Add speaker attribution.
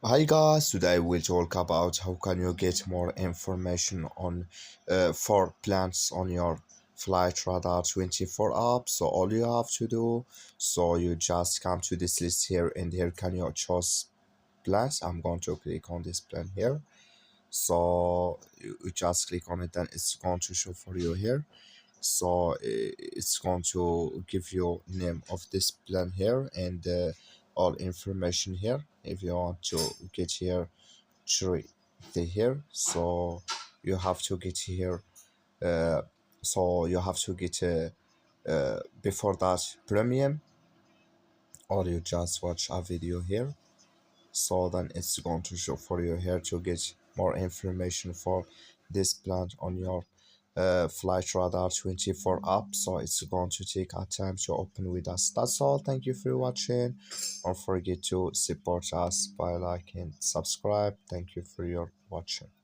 Speaker 1: Hi guys, today we'll talk about how can you get more information on for plans on your Flightradar24 app. So all you have to do, so you just come to this list here and here can you choose plans. I'm going to click on this plan here. So you just click on it, then it's going to show for you here. So it's going to give you name of this plan here and all information here. If you want to get here three the here, so you have to get here, uh, so you have to get before that premium, or you just watch a video here. So then it's going to show for you here to get more information for this plan on your Flightradar24 app. So it's going to take a time to open with us. That's all. Thank you for watching. Don't forget to support us by liking, subscribe. Thank you for your watching.